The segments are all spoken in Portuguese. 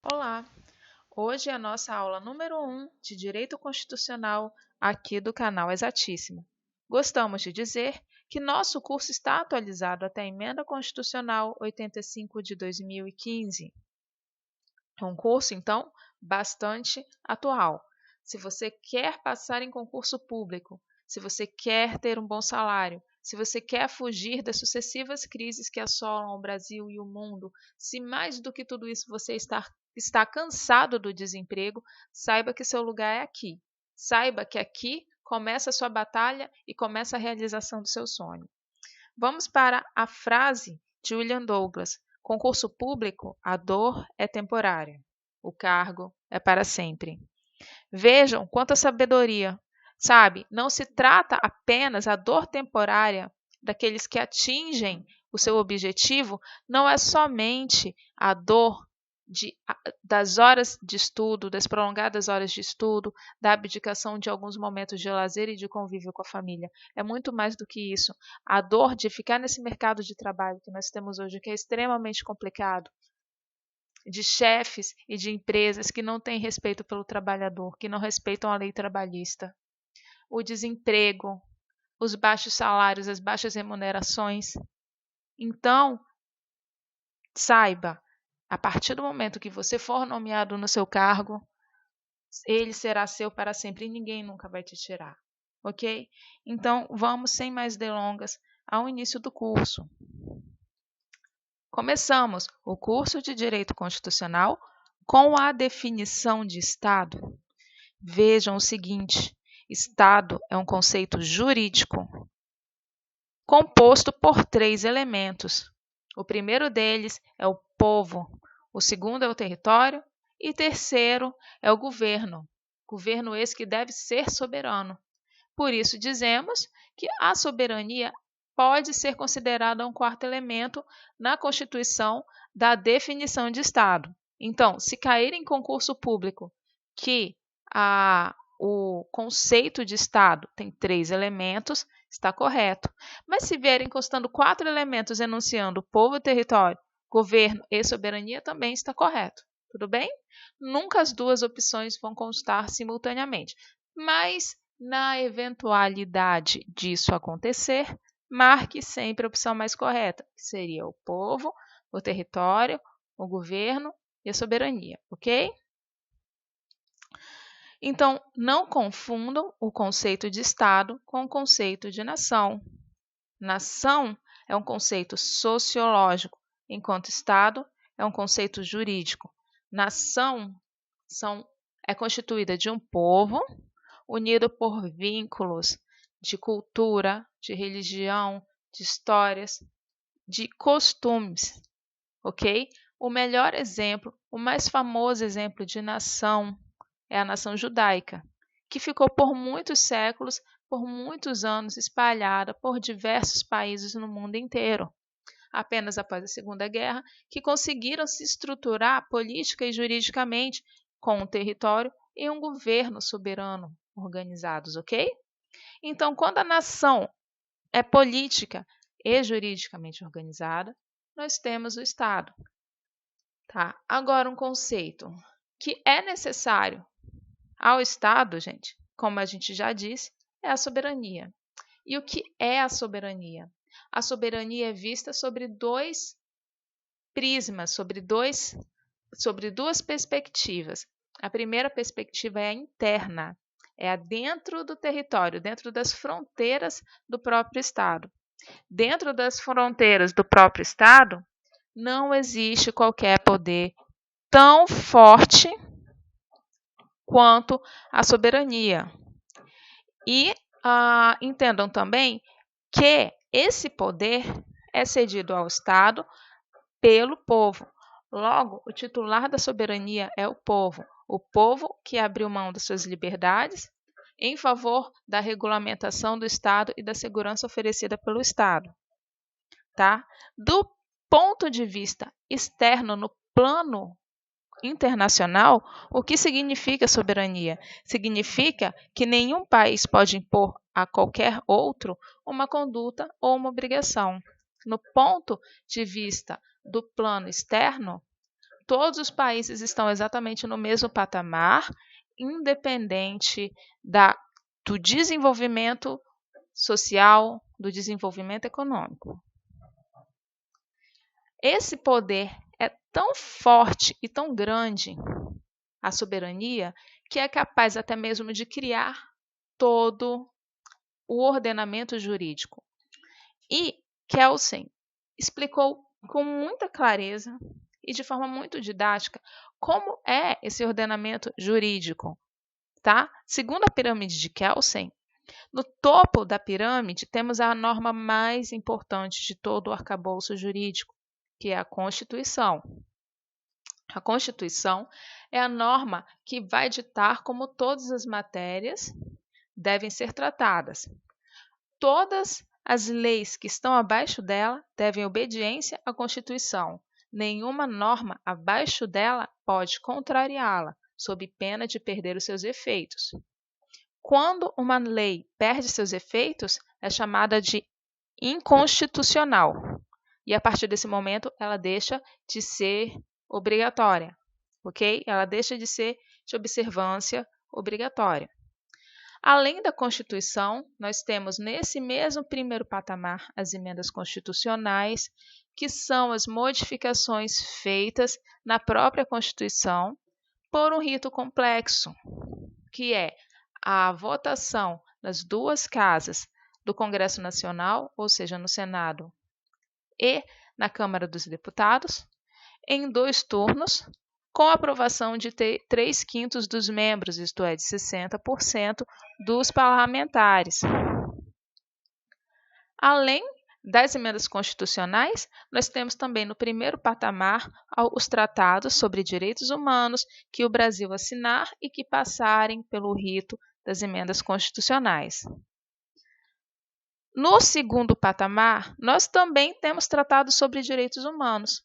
Olá! Hoje é a nossa aula número 1 de Direito Constitucional aqui do canal Exatíssimo. Gostamos de dizer que nosso curso está atualizado até a Emenda Constitucional 85 de 2015. É um curso, então, bastante atual. Se você quer passar em concurso público, se você quer ter um bom salário, se você quer fugir das sucessivas crises que assolam o Brasil e o mundo, se mais do que tudo isso você está cansado do desemprego, saiba que seu lugar é aqui. Saiba que aqui começa a sua batalha e começa a realização do seu sonho. Vamos para a frase de William Douglas: concurso público, a dor é temporária, o cargo é para sempre. Vejam quanta sabedoria, sabe? Não se trata apenas a dor temporária daqueles que atingem o seu objetivo, não é somente a dor das horas de estudo, das prolongadas horas de estudo, da abdicação de alguns momentos de lazer e de convívio com a família. É muito mais do que isso. A dor de ficar nesse mercado de trabalho que nós temos hoje, que é extremamente complicado, de chefes e de empresas que não têm respeito pelo trabalhador, que não respeitam a lei trabalhista, o desemprego, os baixos salários, as baixas remunerações. Então, saiba, a partir do momento que você for nomeado no seu cargo, ele será seu para sempre e ninguém nunca vai te tirar, ok? Então, vamos sem mais delongas ao início do curso. Começamos o curso de Direito Constitucional com a definição de Estado. Vejam o seguinte: Estado é um conceito jurídico composto por 3 elementos. O primeiro deles é o povo, o segundo é o território e o terceiro é o governo. Governo esse que deve ser soberano. Por isso dizemos que a soberania pode ser considerada um quarto elemento na Constituição da definição de Estado. Então, se cair em concurso público que o conceito de Estado tem 3 elementos, está correto. Mas se vier encostando 4 elementos enunciando povo, território, governo e soberania, também está correto. Tudo bem? Nunca as duas opções vão constar simultaneamente. Mas, na eventualidade disso acontecer, marque sempre a opção mais correta, que seria o povo, o território, o governo e a soberania, ok? Então, não confundam o conceito de Estado com o conceito de nação. Nação é um conceito sociológico, enquanto Estado é um conceito jurídico. Nação é constituída de um povo unido por vínculos de cultura, de religião, de histórias, de costumes, ok? O melhor exemplo, o mais famoso exemplo de nação é a nação judaica, que ficou por muitos séculos, por muitos anos espalhada por diversos países no mundo inteiro. Apenas após a Segunda Guerra que conseguiram se estruturar política e juridicamente com um território e um governo soberano organizados, ok? Então, quando a nação é política e juridicamente organizada, nós temos o Estado. Tá? Agora, um conceito que é necessário ao Estado, gente, como a gente já disse, é a soberania. E o que é a soberania? A soberania é vista sobre 2 prismas, sobre duas perspectivas. A primeira perspectiva é a interna, é a dentro do território, dentro das fronteiras do próprio Estado. Dentro das fronteiras do próprio Estado, não existe qualquer poder tão forte quanto a soberania. E entendam também que esse poder é cedido ao Estado pelo povo. Logo, o titular da soberania é o povo que abriu mão das suas liberdades em favor da regulamentação do Estado e da segurança oferecida pelo Estado. Tá? Do ponto de vista externo, no plano internacional, o que significa soberania? Significa que nenhum país pode impor a qualquer outro uma conduta ou uma obrigação. No ponto de vista do plano externo, todos os países estão exatamente no mesmo patamar, independente do desenvolvimento social, do desenvolvimento econômico. Esse poder é tão forte e tão grande, a soberania, que é capaz até mesmo de criar todo o ordenamento jurídico. E Kelsen explicou com muita clareza e de forma muito didática como é esse ordenamento jurídico, tá? Segundo a pirâmide de Kelsen, no topo da pirâmide temos a norma mais importante de todo o arcabouço jurídico, que é a Constituição. A Constituição é a norma que vai ditar como todas as matérias devem ser tratadas. Todas as leis que estão abaixo dela devem obediência à Constituição. Nenhuma norma abaixo dela pode contrariá-la, sob pena de perder os seus efeitos. Quando uma lei perde seus efeitos, é chamada de inconstitucional. E a partir desse momento, ela deixa de ser obrigatória, ok? Ela deixa de ser de observância obrigatória. Além da Constituição, nós temos nesse mesmo primeiro patamar as emendas constitucionais, que são as modificações feitas na própria Constituição por um rito complexo, que é a votação nas duas casas do Congresso Nacional, ou seja, no Senado e na Câmara dos Deputados, em 2 turnos, com a aprovação de 3/5 dos membros, isto é, de 60% dos parlamentares. Além das emendas constitucionais, nós temos também no primeiro patamar os tratados sobre direitos humanos que o Brasil assinar e que passarem pelo rito das emendas constitucionais. No segundo patamar, nós também temos tratados sobre direitos humanos.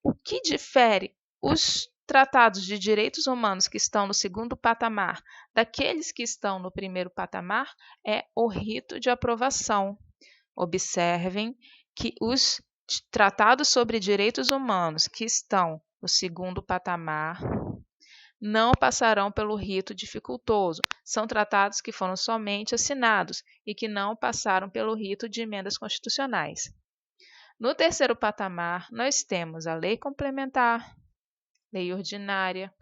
O que difere os tratados de direitos humanos que estão no segundo patamar daqueles que estão no primeiro patamar é o rito de aprovação. Observem que os tratados sobre direitos humanos que estão no segundo patamar não passarão pelo rito dificultoso. São tratados que foram somente assinados e que não passaram pelo rito de emendas constitucionais. No terceiro patamar, nós temos a lei complementar, lei ordinária,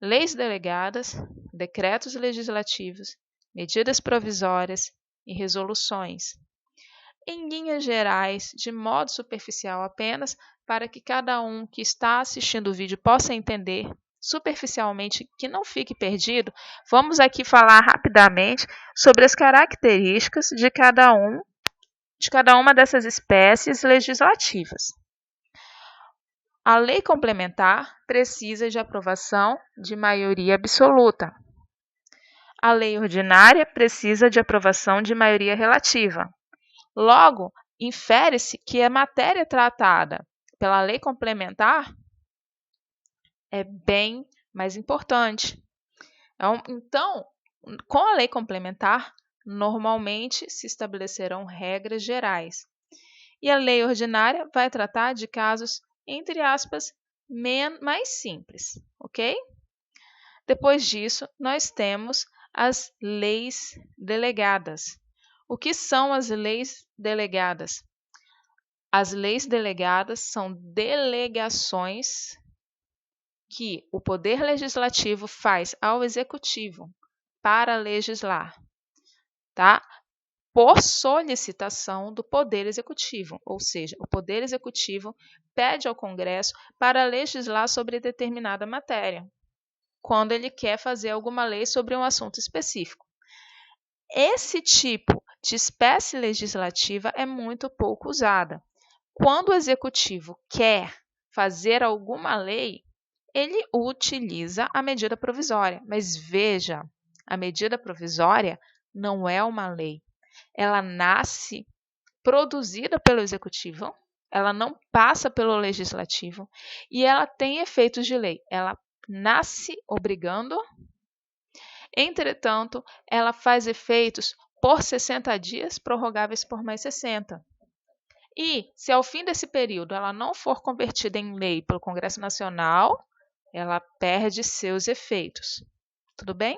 leis delegadas, decretos legislativos, medidas provisórias e resoluções. Em linhas gerais, de modo superficial apenas, para que cada um que está assistindo o vídeo possa entender superficialmente, que não fique perdido, vamos aqui falar rapidamente sobre as características de cada uma dessas espécies legislativas. A lei complementar precisa de aprovação de maioria absoluta. A lei ordinária precisa de aprovação de maioria relativa. Logo, infere-se que a matéria tratada pela lei complementar é bem mais importante. Então, com a lei complementar, normalmente se estabelecerão regras gerais. E a lei ordinária vai tratar de casos, entre aspas, mais simples, ok? Depois disso, nós temos as leis delegadas. O que são as leis delegadas? As leis delegadas são delegações que o Poder Legislativo faz ao Executivo para legislar, tá? Por solicitação do Poder Executivo, ou seja, o Poder Executivo pede ao Congresso para legislar sobre determinada matéria, quando ele quer fazer alguma lei sobre um assunto específico. Esse tipo de espécie legislativa é muito pouco usada. Quando o Executivo quer fazer alguma lei, ele utiliza a medida provisória. Mas veja, a medida provisória não é uma lei. Ela nasce produzida pelo Executivo, ela não passa pelo Legislativo e ela tem efeitos de lei. Ela nasce obrigando, entretanto, ela faz efeitos por 60 dias, prorrogáveis por mais 60. E, se ao fim desse período ela não for convertida em lei pelo Congresso Nacional, ela perde seus efeitos. Tudo bem?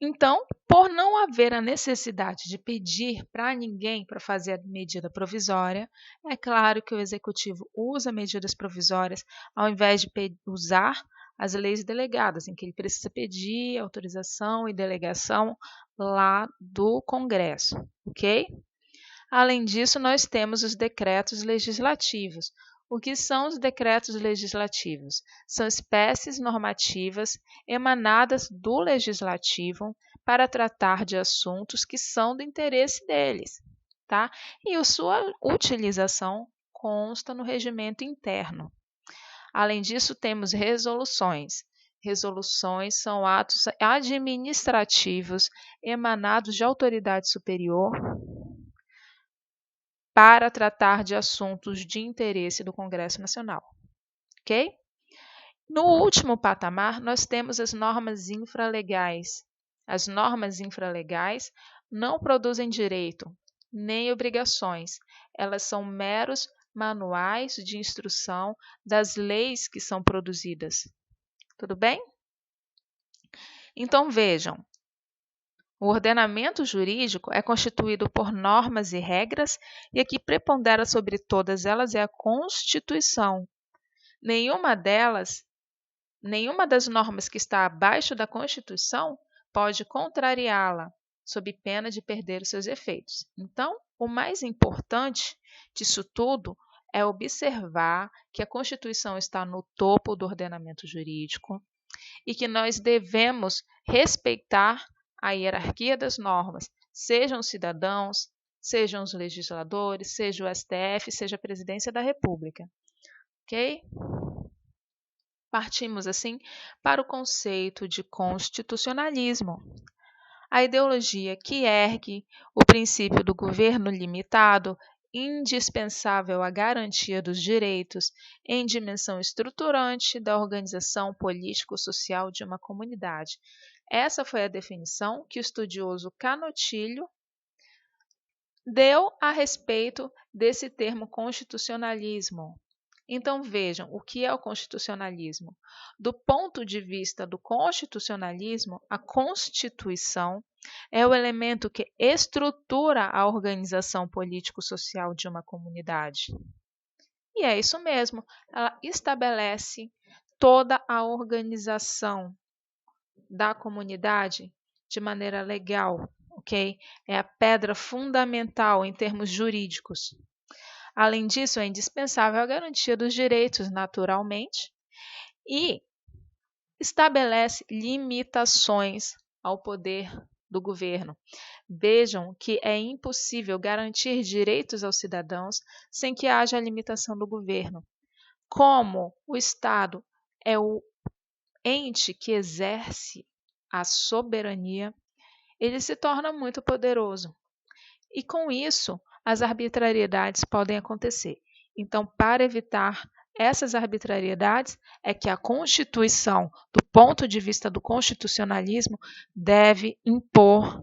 Então, por não haver a necessidade de pedir para ninguém para fazer a medida provisória, é claro que o Executivo usa medidas provisórias ao invés de usar as leis delegadas, em que ele precisa pedir autorização e delegação lá do Congresso, ok? Além disso, nós temos os decretos legislativos. O que são os decretos legislativos? São espécies normativas emanadas do legislativo para tratar de assuntos que são do interesse deles, tá? E a sua utilização consta no regimento interno. Além disso, temos resoluções. Resoluções são atos administrativos emanados de autoridade superior para tratar de assuntos de interesse do Congresso Nacional, ok? No último patamar, nós temos as normas infralegais. As normas infralegais não produzem direito nem obrigações. Elas são meros manuais de instrução das leis que são produzidas. Tudo bem? Então, vejam, o ordenamento jurídico é constituído por normas e regras, e a que prepondera sobre todas elas é a Constituição. Nenhuma das normas que está abaixo da Constituição pode contrariá-la, sob pena de perder os seus efeitos. Então, o mais importante disso tudo é observar que a Constituição está no topo do ordenamento jurídico e que nós devemos respeitar a hierarquia das normas, sejam os cidadãos, sejam os legisladores, seja o STF, seja a Presidência da República. Ok? Partimos, assim, para o conceito de constitucionalismo. A ideologia que ergue o princípio do governo limitado, indispensável à garantia dos direitos em dimensão estruturante da organização político-social de uma comunidade. Essa foi a definição que o estudioso Canotilho deu a respeito desse termo constitucionalismo. Então vejam, o que é o constitucionalismo? Do ponto de vista do constitucionalismo, a Constituição é o elemento que estrutura a organização político-social de uma comunidade. E é isso mesmo, ela estabelece toda a organização da comunidade de maneira legal, ok? É a pedra fundamental em termos jurídicos. Além disso, é indispensável a garantia dos direitos, naturalmente, e estabelece limitações ao poder do governo. Vejam que é impossível garantir direitos aos cidadãos sem que haja limitação do governo. Como o Estado é o ente que exerce a soberania, ele se torna muito poderoso. E com isso, as arbitrariedades podem acontecer. Então, para evitar essas arbitrariedades, é que a Constituição, do ponto de vista do constitucionalismo, deve impor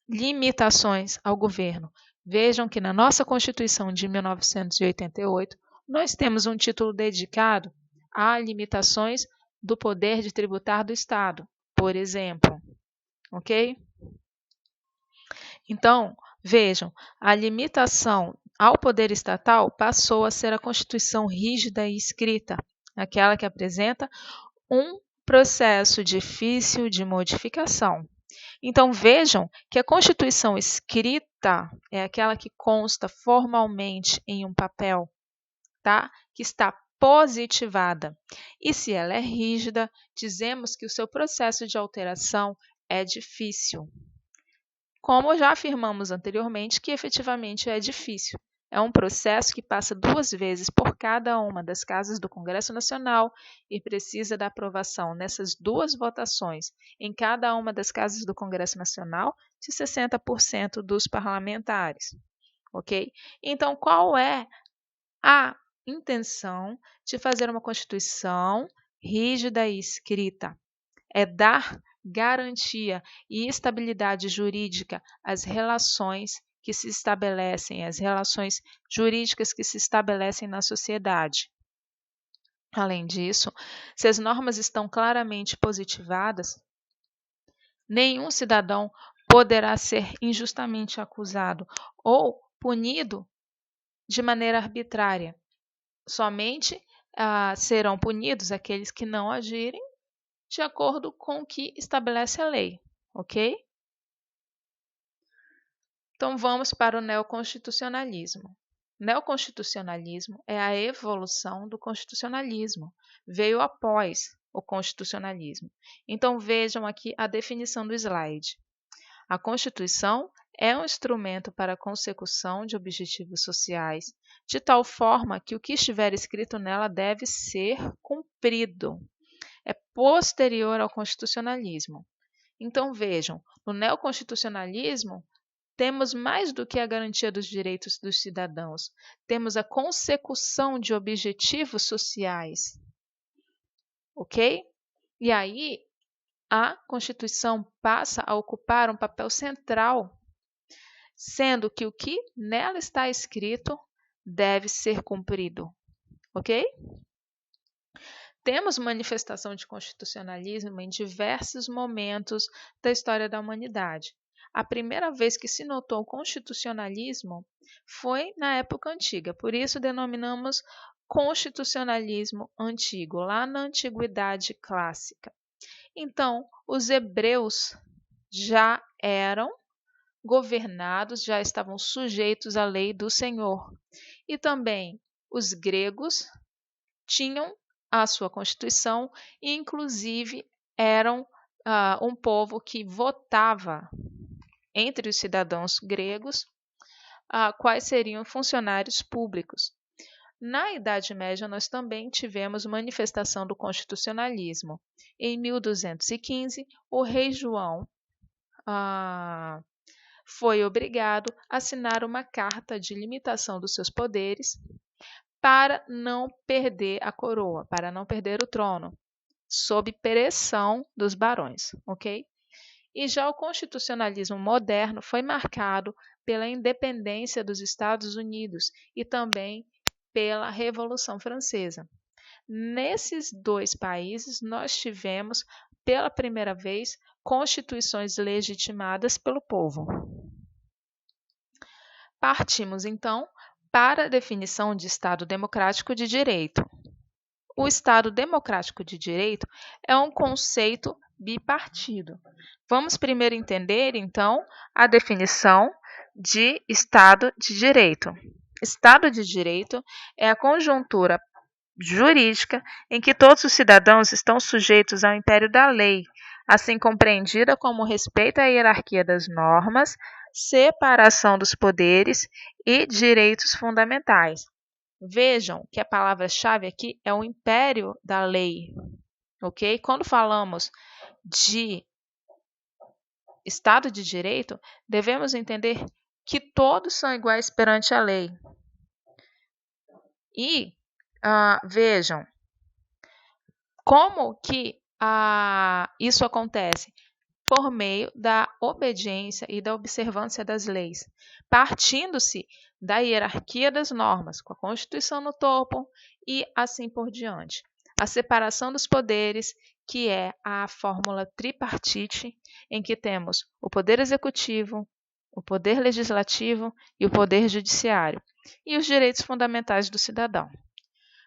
limitações ao governo. Vejam que na nossa Constituição de 1988, nós temos um título dedicado a limitações do poder de tributar do Estado, por exemplo. Ok? Então, vejam, a limitação ao poder estatal passou a ser a Constituição rígida e escrita, aquela que apresenta um processo difícil de modificação. Então, vejam que a Constituição escrita é aquela que consta formalmente em um papel, tá? Que está positivada. E se ela é rígida, dizemos que o seu processo de alteração é difícil. Como já afirmamos anteriormente, que efetivamente é difícil. É um processo que passa 2 vezes por cada uma das casas do Congresso Nacional e precisa da aprovação nessas 2 votações em cada uma das casas do Congresso Nacional de 60% dos parlamentares. Ok? Então, qual é a intenção de fazer uma Constituição rígida e escrita? É dar garantia e estabilidade jurídica às relações que se estabelecem, as relações jurídicas que se estabelecem na sociedade. Além disso, se as normas estão claramente positivadas, nenhum cidadão poderá ser injustamente acusado ou punido de maneira arbitrária. Somente serão punidos aqueles que não agirem de acordo com o que estabelece a lei, ok? Então vamos para o neoconstitucionalismo. Neoconstitucionalismo é a evolução do constitucionalismo, veio após o constitucionalismo. Então vejam aqui a definição do slide. A Constituição é um instrumento para a consecução de objetivos sociais, de tal forma que o que estiver escrito nela deve ser cumprido. É posterior ao constitucionalismo. Então vejam, no neoconstitucionalismo, temos mais do que a garantia dos direitos dos cidadãos, temos a consecução de objetivos sociais, ok? E aí, a Constituição passa a ocupar um papel central, sendo que o que nela está escrito deve ser cumprido, ok? Temos manifestação de constitucionalismo em diversos momentos da história da humanidade. A primeira vez que se notou constitucionalismo foi na época antiga, por isso denominamos constitucionalismo antigo, lá na antiguidade clássica. Então, os hebreus já eram governados, já estavam sujeitos à lei do Senhor. E também os gregos tinham a sua constituição e, inclusive, eram um povo que votava entre os cidadãos gregos quais seriam funcionários públicos. Na Idade Média, nós também tivemos manifestação do constitucionalismo. Em 1215, o rei João foi obrigado a assinar uma carta de limitação dos seus poderes para não perder a coroa, para não perder o trono, sob pressão dos barões, ok? E já o constitucionalismo moderno foi marcado pela independência dos Estados Unidos e também pela Revolução Francesa. Nesses dois países, nós tivemos, pela primeira vez, constituições legitimadas pelo povo. Partimos, então, para a definição de Estado Democrático de Direito. O Estado Democrático de Direito é um conceito bipartido. Vamos primeiro entender, então, a definição de Estado de Direito. Estado de Direito é a conjuntura jurídica em que todos os cidadãos estão sujeitos ao império da lei, assim compreendida como respeito à hierarquia das normas, separação dos poderes e direitos fundamentais. Vejam que a palavra-chave aqui é o império da lei, ok? Quando falamos de Estado de Direito, devemos entender que todos são iguais perante a lei. E vejam como que isso acontece por meio da obediência e da observância das leis, partindo-se da hierarquia das normas, com a Constituição no topo e assim por diante. A separação dos poderes, que é a fórmula tripartite, em que temos o poder executivo, o poder legislativo e o poder judiciário, e os direitos fundamentais do cidadão.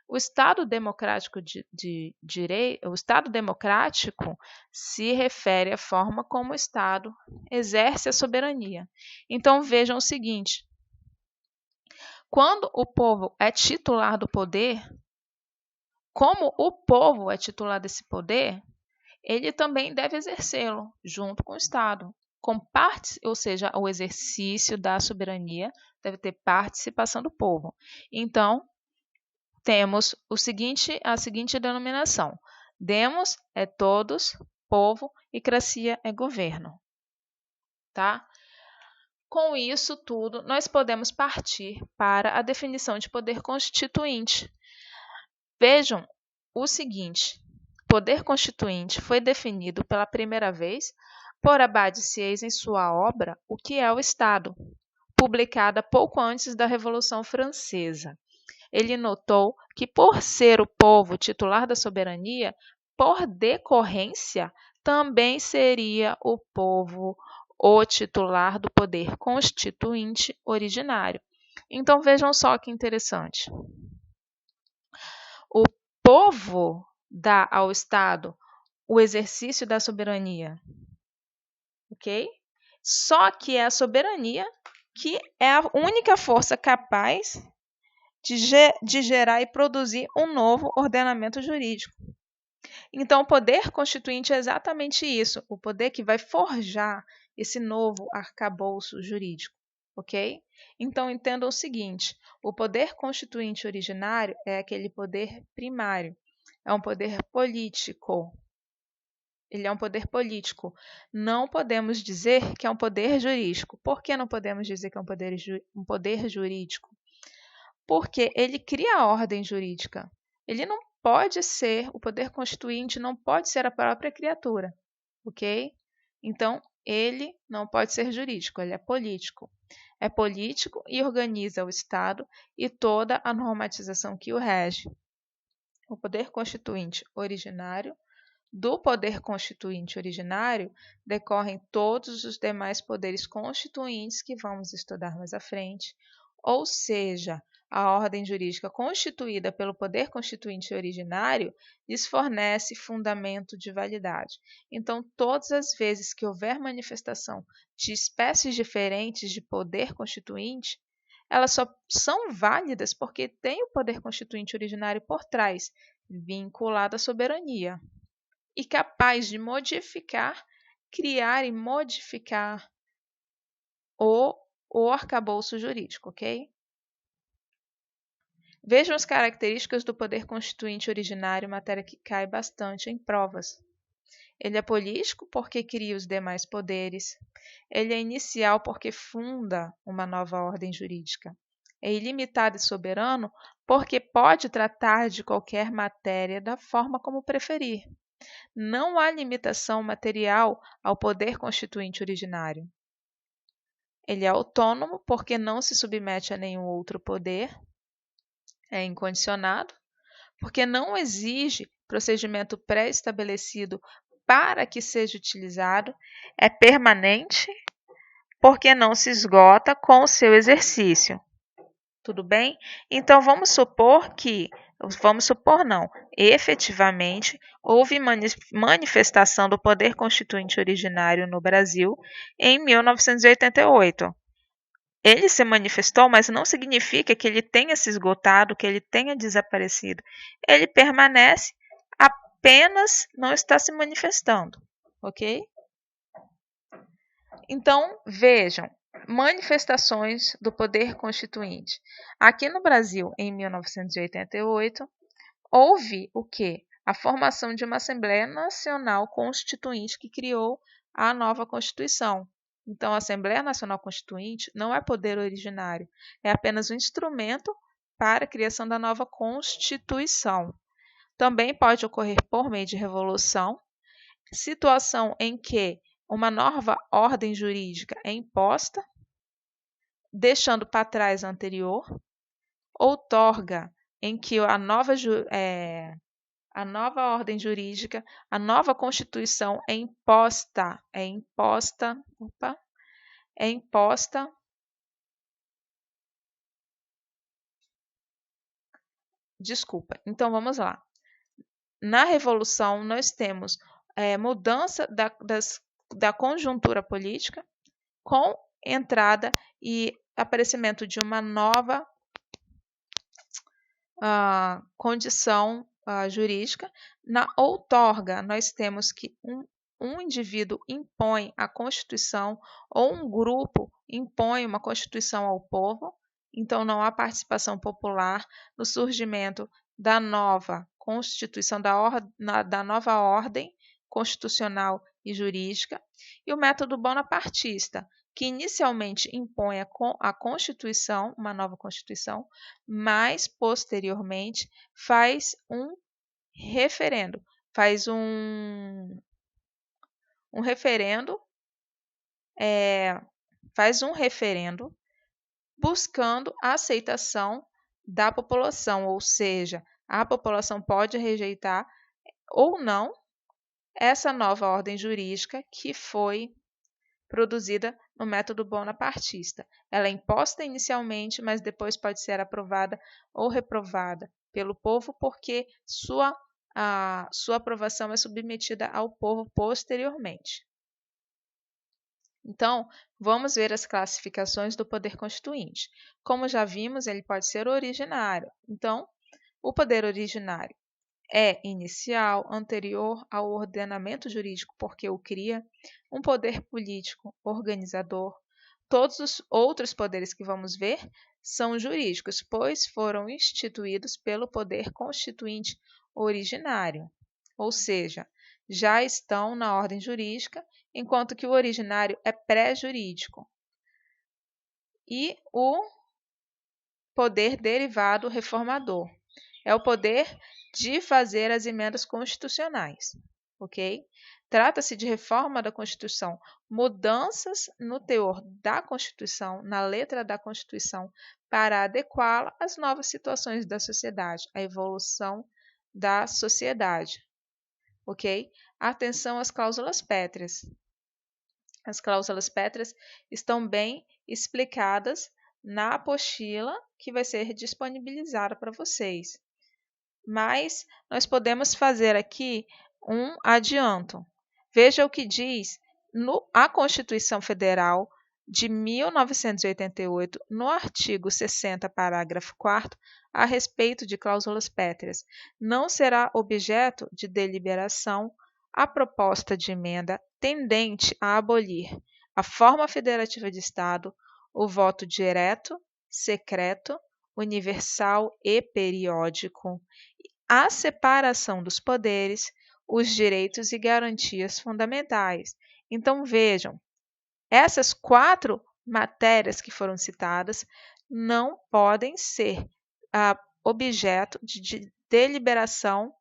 O Estado democrático o Estado democrático se refere à forma como o Estado exerce a soberania. Então vejam o seguinte: quando o povo é titular do poder, como o povo é titular desse poder, ele também deve exercê-lo junto com o Estado. Ou seja, o exercício da soberania deve ter participação do povo. Então, temos a seguinte denominação: demos é todos, povo, e cracia é governo. Tá? Com isso tudo, nós podemos partir para a definição de poder constituinte. Vejam o seguinte: poder constituinte foi definido pela primeira vez por Abad Sieyes em sua obra O que é o Estado, publicada pouco antes da Revolução Francesa. Ele notou que, por ser o povo titular da soberania, por decorrência, também seria o povo o titular do poder constituinte originário. Então vejam só que interessante. O povo dá ao Estado o exercício da soberania, ok? Só que é a soberania que é a única força capaz de gerar e produzir um novo ordenamento jurídico. Então, o poder constituinte é exatamente isso, o poder que vai forjar esse novo arcabouço jurídico, ok? Então, entendam o seguinte, o poder constituinte originário é aquele poder primário, é um poder político. Ele é um poder político. Não podemos dizer que é um poder jurídico. Por que não podemos dizer que é um poder jurídico? Porque ele cria a ordem jurídica. Ele não pode ser, o poder constituinte não pode ser a própria criatura, ok? Então, ele não pode ser jurídico, ele é político. É político e organiza o Estado e toda a normatização que o rege. O poder constituinte originário, do poder constituinte originário, decorrem todos os demais poderes constituintes que vamos estudar mais à frente, ou seja, a ordem jurídica constituída pelo poder constituinte originário lhes fornece fundamento de validade. Então, todas as vezes que houver manifestação de espécies diferentes de poder constituinte, elas só são válidas porque tem o poder constituinte originário por trás, vinculado à soberania, e capaz de modificar, criar e modificar o arcabouço jurídico, ok? Vejam as características do poder constituinte originário, matéria que cai bastante em provas. Ele é político porque cria os demais poderes. Ele é inicial porque funda uma nova ordem jurídica. É ilimitado e soberano porque pode tratar de qualquer matéria da forma como preferir. Não há limitação material ao poder constituinte originário. Ele é autônomo porque não se submete a nenhum outro poder. É incondicionado porque não exige procedimento pré-estabelecido para que seja utilizado. É permanente porque não se esgota com o seu exercício. Tudo bem? Então vamos supor não, efetivamente houve manifestação do poder constituinte originário no Brasil em 1988. Ele se manifestou, mas não significa que ele tenha se esgotado, que ele tenha desaparecido. Ele permanece, apenas não está se manifestando, ok? Então, vejam, manifestações do poder constituinte. Aqui no Brasil, em 1988, houve o quê? A formação de uma Assembleia Nacional Constituinte que criou a nova Constituição. Então, a Assembleia Nacional Constituinte não é poder originário, é apenas um instrumento para a criação da nova Constituição. Também pode ocorrer por meio de revolução, situação em que uma nova ordem jurídica é imposta, deixando para trás a anterior, outorga em que a nova ordem jurídica, a nova Constituição é imposta. Desculpa. Então vamos lá. Na Revolução nós temos mudança da conjuntura política com entrada e aparecimento de uma nova condição jurídica. Na outorga, nós temos que um indivíduo impõe a Constituição ou um grupo impõe uma Constituição ao povo, então não há participação popular no surgimento da nova Constituição, da nova ordem constitucional e jurídica, e o método bonapartista, que inicialmente impõe a Constituição, uma nova Constituição, mas posteriormente faz um referendo, faz um referendo buscando a aceitação da população, ou seja, a população pode rejeitar ou não essa nova ordem jurídica que foi produzida no método bonapartista. Ela é imposta inicialmente, mas depois pode ser aprovada ou reprovada pelo povo, porque sua aprovação é submetida ao povo posteriormente. Então, vamos ver as classificações do poder constituinte. Como já vimos, ele pode ser originário. Então, o poder originário é inicial, anterior ao ordenamento jurídico, porque o cria, um poder político, organizador. Todos os outros poderes que vamos ver são jurídicos, pois foram instituídos pelo poder constituinte originário, ou seja, já estão na ordem jurídica, enquanto que o originário é pré-jurídico. E o poder derivado reformador é o poder de fazer as emendas constitucionais, ok? Trata-se de reforma da Constituição, mudanças no teor da Constituição, na letra da Constituição, para adequá-la às novas situações da sociedade, à evolução da sociedade, ok? Atenção às cláusulas pétreas. As cláusulas pétreas estão bem explicadas na apostila que vai ser disponibilizada para vocês. Mas nós podemos fazer aqui um adianto. Veja o que diz a Constituição Federal de 1988, no artigo 60, parágrafo 4º, a respeito de cláusulas pétreas. Não será objeto de deliberação a proposta de emenda tendente a abolir a forma federativa de Estado, o voto direto, secreto, universal e periódico, a separação dos poderes, os direitos e garantias fundamentais. Então, vejam, essas 4 matérias que foram citadas não podem ser objeto de deliberação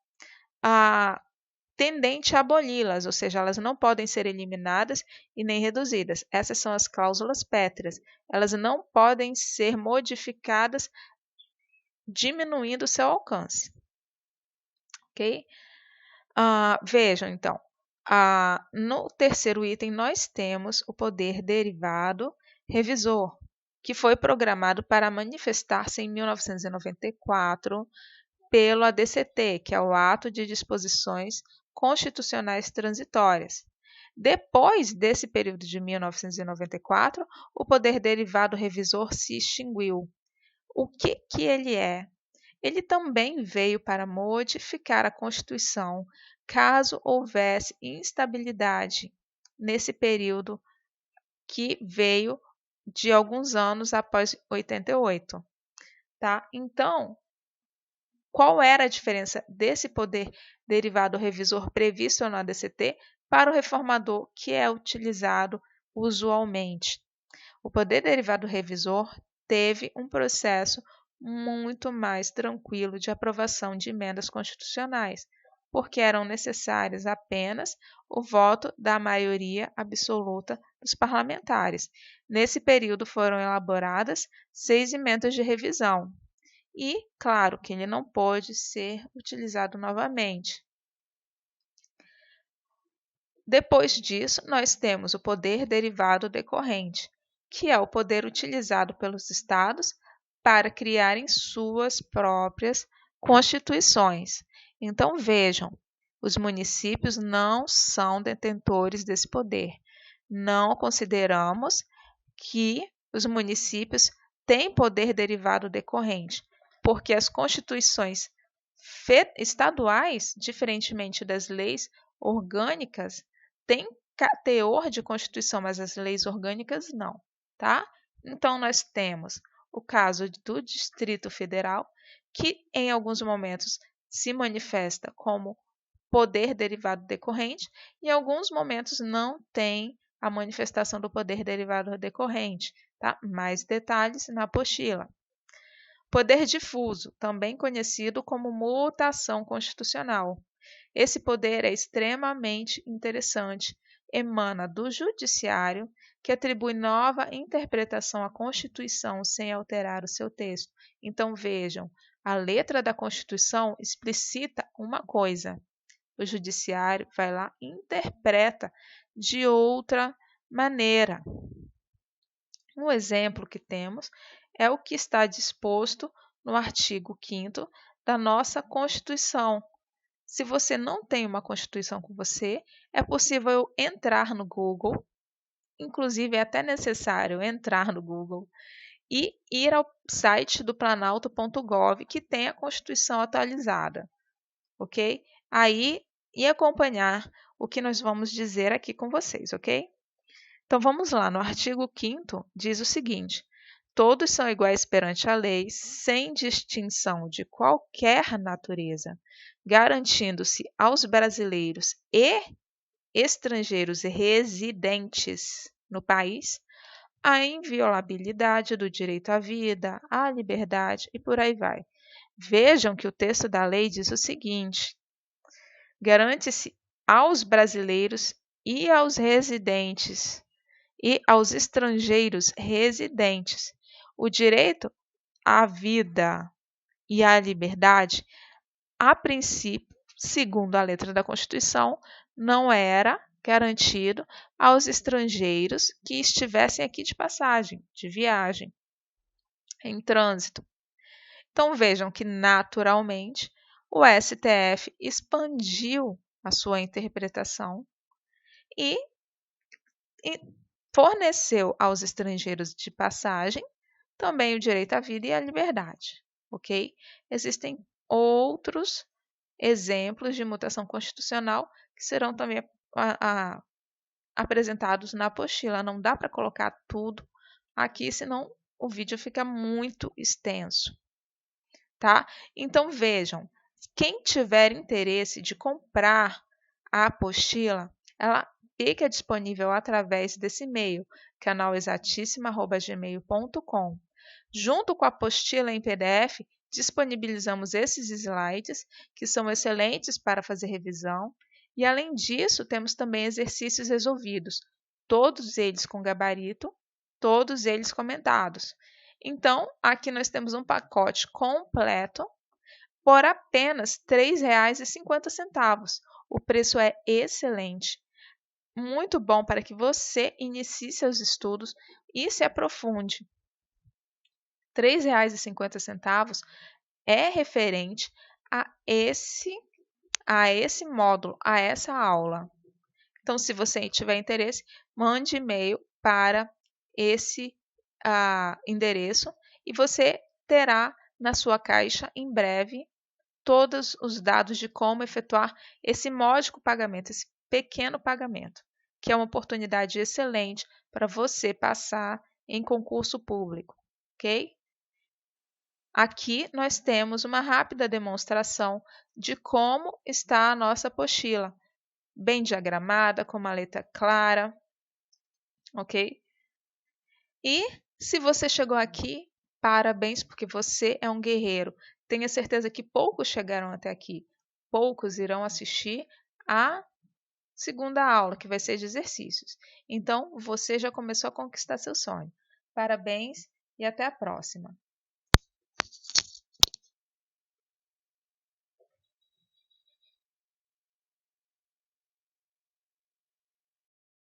tendente a aboli-las, ou seja, elas não podem ser eliminadas e nem reduzidas. Essas são as cláusulas pétreas. Elas não podem ser modificadas diminuindo o seu alcance. Ok? Vejam, então, no terceiro item nós temos o poder derivado revisor, que foi programado para manifestar-se em 1994 pelo ADCT, que é o Ato de Disposições Constitucionais Transitórias. Depois desse período de 1994, o poder derivado revisor se extinguiu. O que ele é? Ele também veio para modificar a Constituição, caso houvesse instabilidade nesse período que veio de alguns anos após 88. Tá? Então, qual era a diferença desse poder derivado revisor previsto no ADCT para o reformador que é utilizado usualmente? O poder derivado revisor teve um processo muito mais tranquilo de aprovação de emendas constitucionais, porque eram necessárias apenas o voto da maioria absoluta dos parlamentares. Nesse período foram elaboradas 6 emendas de revisão e, claro, que ele não pode ser utilizado novamente. Depois disso, nós temos o poder derivado decorrente, que é o poder utilizado pelos estados para criarem suas próprias constituições. Então, vejam, os municípios não são detentores desse poder. Não consideramos que os municípios têm poder derivado decorrente, porque as constituições estaduais, diferentemente das leis orgânicas, têm teor de Constituição, mas as leis orgânicas não, tá? Então, nós temos o caso do Distrito Federal, que em alguns momentos se manifesta como poder derivado decorrente e em alguns momentos não tem a manifestação do poder derivado decorrente, tá? Mais detalhes na apostila. Poder difuso, também conhecido como mutação constitucional. Esse poder é extremamente interessante. emana do Judiciário, que atribui nova interpretação à Constituição sem alterar o seu texto. Então, vejam, a letra da Constituição explicita uma coisa. O Judiciário vai lá e interpreta de outra maneira. Um exemplo que temos é o que está disposto no artigo 5º da nossa Constituição. Se você não tem uma Constituição com você, é possível entrar no Google, inclusive é até necessário entrar no Google e ir ao site do planalto.gov, que tem a Constituição atualizada, ok? Aí, e acompanhar o que nós vamos dizer aqui com vocês, ok? Então, vamos lá. No artigo 5º, diz o seguinte: todos são iguais perante a lei, sem distinção de qualquer natureza, garantindo-se aos brasileiros e estrangeiros residentes no país a inviolabilidade do direito à vida, à liberdade e por aí vai. Vejam que o texto da lei diz o seguinte: garante-se aos brasileiros e aos residentes e aos estrangeiros residentes o direito à vida e à liberdade. A princípio, segundo a letra da Constituição, não era garantido aos estrangeiros que estivessem aqui de passagem, de viagem, em trânsito. Então vejam que, naturalmente, o STF expandiu a sua interpretação e forneceu aos estrangeiros de passagem também o direito à vida e à liberdade, ok? Existem outros exemplos de mutação constitucional que serão também apresentados na apostila. Não dá para colocar tudo aqui, senão o vídeo fica muito extenso, tá? Então vejam, quem tiver interesse de comprar a apostila, ela fica disponível através desse e-mail, canalexatissima@gmail.com. Junto com a apostila em PDF, disponibilizamos esses slides, que são excelentes para fazer revisão, e além disso, temos também exercícios resolvidos, todos eles com gabarito, todos eles comentados. Então, aqui nós temos um pacote completo por apenas R$ 3,50. O preço é excelente, muito bom para que você inicie seus estudos e se aprofunde. R$ 3,50 é referente a esse módulo, a essa aula. Então, se você tiver interesse, mande e-mail para esse endereço e você terá na sua caixa, em breve, todos os dados de como efetuar esse módico pagamento, esse pequeno pagamento, que é uma oportunidade excelente para você passar em concurso público, ok? Aqui nós temos uma rápida demonstração de como está a nossa apostila, bem diagramada, com uma letra clara, ok? E se você chegou aqui, parabéns, porque você é um guerreiro. Tenha certeza que poucos chegaram até aqui. Poucos irão assistir a segunda aula, que vai ser de exercícios. Então, você já começou a conquistar seu sonho. Parabéns e até a próxima.